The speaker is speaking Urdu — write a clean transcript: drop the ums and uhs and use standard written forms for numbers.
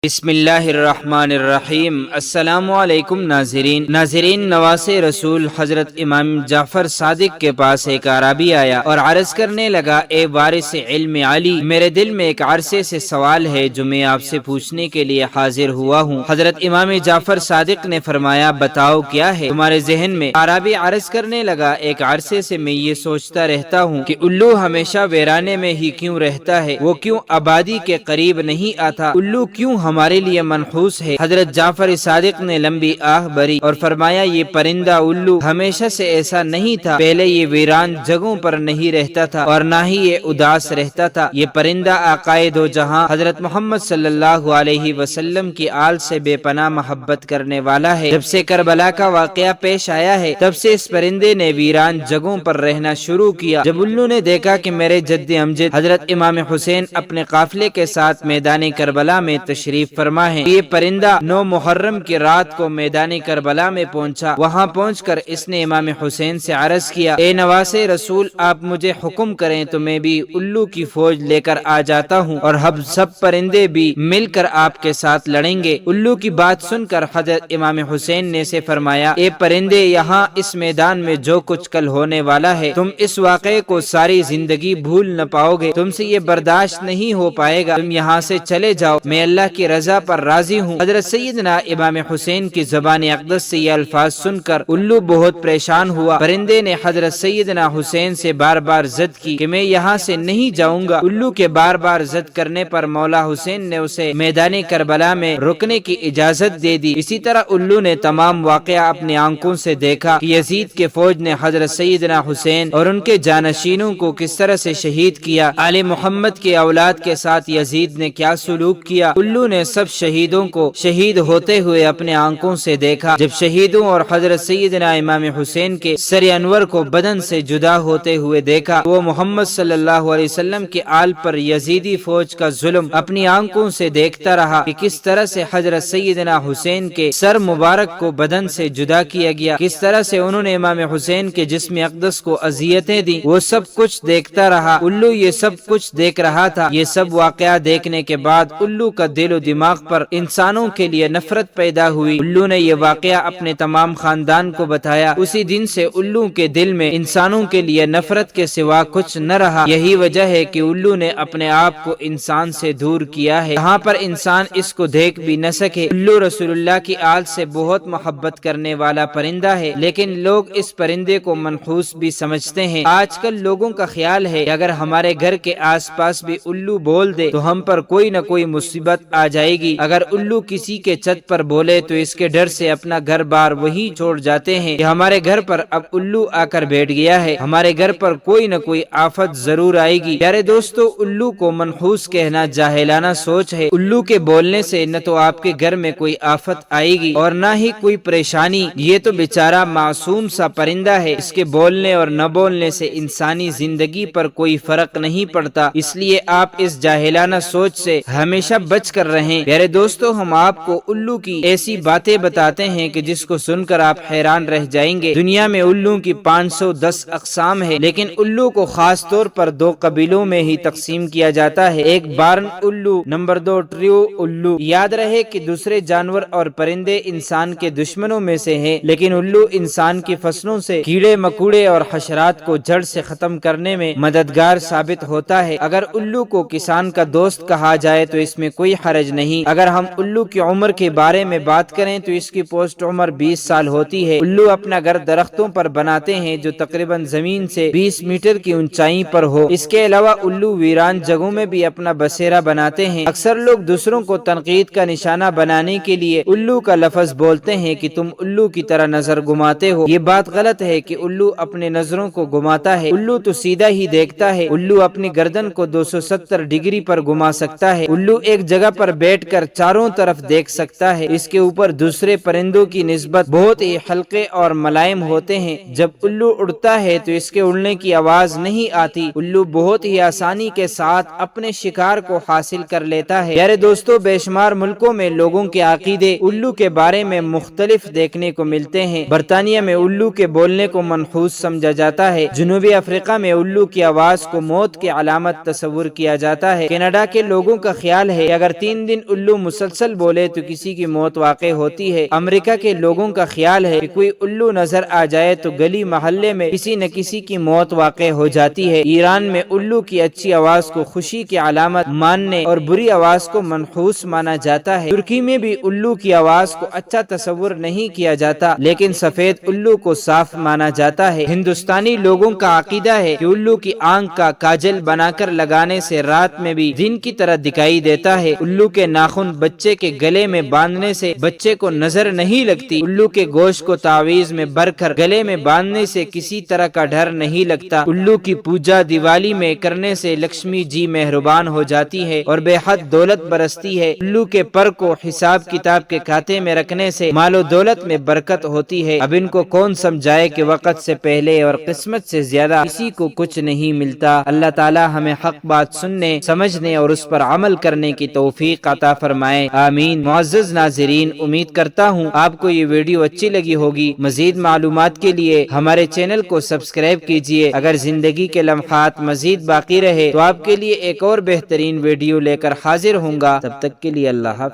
بسم اللہ الرحمن الرحیم۔ السلام علیکم ناظرین، نواسے رسول حضرت امام جعفر صادق کے پاس ایک اعرابی آیا اور عرض کرنے لگا، اے وارث علم علی، میرے دل میں ایک عرصے سے سوال ہے جو میں آپ سے پوچھنے کے لیے حاضر ہوا ہوں۔ حضرت امام جعفر صادق نے فرمایا، بتاؤ کیا ہے تمہارے ذہن میں؟ اعرابی عرض کرنے لگا، ایک عرصے سے میں یہ سوچتا رہتا ہوں کہ الو ہمیشہ ویرانے میں ہی کیوں رہتا ہے، وہ کیوں آبادی کے قریب نہیں آتا، الو کیوں ہمارے لیے منحوس ہے۔ حضرت جعفر صادق نے لمبی آہ بھری اور فرمایا، یہ پرندہ الو ہمیشہ سے ایسا نہیں تھا، پہلے یہ ویران جگہوں پر نہیں رہتا تھا اور نہ ہی یہ اداس رہتا تھا۔ یہ پرندہ آقائے دو جہاں حضرت محمد صلی اللہ علیہ وسلم کی آل سے بے پناہ محبت کرنے والا ہے۔ جب سے کربلا کا واقعہ پیش آیا ہے، تب سے اس پرندے نے ویران جگہوں پر رہنا شروع کیا۔ جب الو نے دیکھا کہ میرے جد امجد حضرت امام حسین اپنے قافلے کے ساتھ میدان کربلا میں تشریف فرما ہے، یہ پرندہ 9 محرم کی رات کو میدان کربلا میں پہنچا۔ وہاں پہنچ کر اس نے امام حسین سے عرض کیا، اے نواسے رسول، آپ مجھے حکم کریں تو میں بھی الو کی فوج لے کر آ جاتا ہوں اور ہم سب پرندے بھی مل کر آپ کے ساتھ لڑیں گے۔ الو کی بات سن کر حضرت امام حسین نے سے فرمایا، اے پرندے، یہاں اس میدان میں جو کچھ کل ہونے والا ہے، تم اس واقعے کو ساری زندگی بھول نہ پاؤ گے، تم سے یہ برداشت نہیں ہو پائے گا، تم یہاں سے چلے جاؤ، میں اللہ کی رضا پر راضی ہوں۔ حضرت سیدنا امام حسین کی زبان اقدس سے یہ الفاظ سن کر الو بہت پریشان ہوا۔ پرندے نے حضرت سیدنا حسین سے بار بار ضد کی کہ میں یہاں سے نہیں جاؤں گا۔ الو کے بار بار ضد کرنے پر مولا حسین نے اسے میدان کربلا میں رکنے کی اجازت دے دی۔ اسی طرح الو نے تمام واقعہ اپنی آنکھوں سے دیکھا کہ یزید کے فوج نے حضرت سیدنا حسین اور ان کے جانشینوں کو کس طرح سے شہید کیا، آل محمد کے اولاد کے ساتھ یزید نے کیا سلوک کیا۔ الو نے سب شہیدوں کو شہید ہوتے ہوئے اپنے آنکھوں سے دیکھا۔ جب شہیدوں اور حضرت سیدنا امام حسین کے سر انور کو بدن سے جدا ہوتے ہوئے دیکھا، وہ محمد صلی اللہ علیہ وسلم کے آل پر یزیدی فوج کا ظلم اپنی آنکھوں سے دیکھتا رہا کہ کس طرح سے حضرت سیدنا حسین کے سر مبارک کو بدن سے جدا کیا گیا، کس طرح سے انہوں نے امام حسین کے جسم اقدس کو اذیتیں دی، وہ سب کچھ دیکھتا رہا۔ الو یہ سب کچھ دیکھ رہا تھا۔ یہ سب واقعہ دیکھنے کے بعد الو کا دل و دماغ پر انسانوں کے لیے نفرت پیدا ہوئی۔ الو نے یہ واقعہ اپنے تمام خاندان کو بتایا۔ اسی دن سے الو کے دل میں انسانوں کے لیے نفرت کے سوا کچھ نہ رہا۔ یہی وجہ ہے کہ الو نے اپنے آپ کو انسان سے دور کیا ہے، جہاں پر انسان اس کو دیکھ بھی نہ سکے۔ الو رسول اللہ کی آل سے بہت محبت کرنے والا پرندہ ہے، لیکن لوگ اس پرندے کو منحوس بھی سمجھتے ہیں۔ آج کل لوگوں کا خیال ہے کہ اگر ہمارے گھر کے آس پاس بھی الو بول دے تو ہم پر کوئی نہ کوئی مصیبت آ جائے گی۔ اگر الو کسی کے چھت پر بولے تو اس کے ڈر سے اپنا گھر بار وہی چھوڑ جاتے ہیں کہ ہمارے گھر پر اب الو آ کر بیٹھ گیا ہے، ہمارے گھر پر کوئی نہ کوئی آفت ضرور آئے گی۔ پیارے دوستو، الو کو منحوس کہنا جاہلانہ سوچ ہے۔ الو کے بولنے سے نہ تو آپ کے گھر میں کوئی آفت آئے گی اور نہ ہی کوئی پریشانی۔ یہ تو بیچارہ معصوم سا پرندہ ہے، اس کے بولنے اور نہ بولنے سے انسانی زندگی پر کوئی فرق نہیں پڑتا، اس لیے آپ اس جاہلانہ سوچ سے ہمیشہ بچ کر رہیں۔ پیارے دوستو، ہم آپ کو الو کی ایسی باتیں بتاتے ہیں کہ جس کو سن کر آپ حیران رہ جائیں گے۔ دنیا میں الو کی 510 اقسام ہے، لیکن الو کو خاص طور پر 2 قبیلوں میں ہی تقسیم کیا جاتا ہے، ایک بارن الو، نمبر 2 ٹریو الو۔ یاد رہے کہ دوسرے جانور اور پرندے انسان کے دشمنوں میں سے ہیں، لیکن الو انسان کی فصلوں سے کیڑے مکوڑے اور حشرات کو جڑ سے ختم کرنے میں مددگار ثابت ہوتا ہے۔ اگر الو کو کسان کا دوست کہا جائے تو اس میں کوئی حرج نہیں۔ اگر ہم الو کی عمر کے بارے میں بات کریں تو اس کی پوسٹ عمر 20 سال ہوتی ہے۔ الو اپنا گھر درختوں پر بناتے ہیں جو تقریباً زمین سے 20 میٹر کی اونچائی پر ہو۔ اس کے علاوہ الو ویران جگہوں میں بھی اپنا بسیرا بناتے ہیں۔ اکثر لوگ دوسروں کو تنقید کا نشانہ بنانے کے لیے الو کا لفظ بولتے ہیں کہ تم الو کی طرح نظر گھماتے ہو۔ یہ بات غلط ہے کہ الو اپنے نظروں کو گھماتا ہے۔ الو تو سیدھا ہی دیکھتا ہے۔ الو اپنی گردن کو 270 ڈگری پر گھما سکتا ہے۔ الو ایک جگہ پر بیٹھ کر چاروں طرف دیکھ سکتا ہے۔ اس کے اوپر دوسرے پرندوں کی نسبت بہت ہی ہلکے اور ملائم ہوتے ہیں۔ جب الو اڑتا ہے تو اس کے اڑنے کی آواز نہیں آتی۔ الو بہت ہی آسانی کے ساتھ اپنے شکار کو حاصل کر لیتا ہے۔ پیارے دوستو، بے شمار ملکوں میں لوگوں کے عقیدے الو کے بارے میں مختلف دیکھنے کو ملتے ہیں۔ برطانیہ میں الو کے بولنے کو منحوس سمجھا جاتا ہے۔ جنوبی افریقہ میں الو کی آواز کو موت کی علامت تصور کیا جاتا ہے۔ کینیڈا کے لوگوں کا خیال ہے کہ اگر 3 دن الو مسلسل بولے تو کسی کی موت واقع ہوتی ہے۔ امریکہ کے لوگوں کا خیال ہے کہ کوئی الو نظر آ جائے تو گلی محلے میں کسی نہ کسی کی موت واقع ہو جاتی ہے۔ ایران میں الو کی اچھی آواز کو خوشی کی علامت ماننے اور بری آواز کو منحوس مانا جاتا ہے۔ ترکی میں بھی الو کی آواز کو اچھا تصور نہیں کیا جاتا، لیکن سفید الو کو صاف مانا جاتا ہے۔ ہندوستانی لوگوں کا عقیدہ ہے کہ الو کی آنکھ کا کاجل بنا کر لگانے سے رات میں بھی دن کی طرح دکھائی دیتا ہے۔ الو کے ناخن بچے کے گلے میں باندھنے سے بچے کو نظر نہیں لگتی۔ الو کے گوشت کو تعویذ میں بھر کر گلے میں باندھنے سے کسی طرح کا ڈر نہیں لگتا۔ الو کی پوجا دیوالی میں کرنے سے لکشمی جی مہربان ہو جاتی ہے اور بے حد دولت برستی ہے۔ الو کے پر کو حساب کتاب کے کھاتے میں رکھنے سے مال و دولت میں برکت ہوتی ہے۔ اب ان کو کون سمجھائے کہ وقت سے پہلے اور قسمت سے زیادہ کسی کو کچھ نہیں ملتا۔ اللہ تعالی ہمیں حق بات سننے، سمجھنے اور اس پر عمل کرنے کی توفیق عطا فرمائے، آمین۔ معزز ناظرین، امید کرتا ہوں آپ کو یہ ویڈیو اچھی لگی ہوگی۔ مزید معلومات کے لیے ہمارے چینل کو سبسکرائب کیجیے۔ اگر زندگی کے لمحات مزید باقی رہے تو آپ کے لیے ایک اور بہترین ویڈیو لے کر حاضر ہوں گا۔ تب تک کے لیے اللہ حافظ۔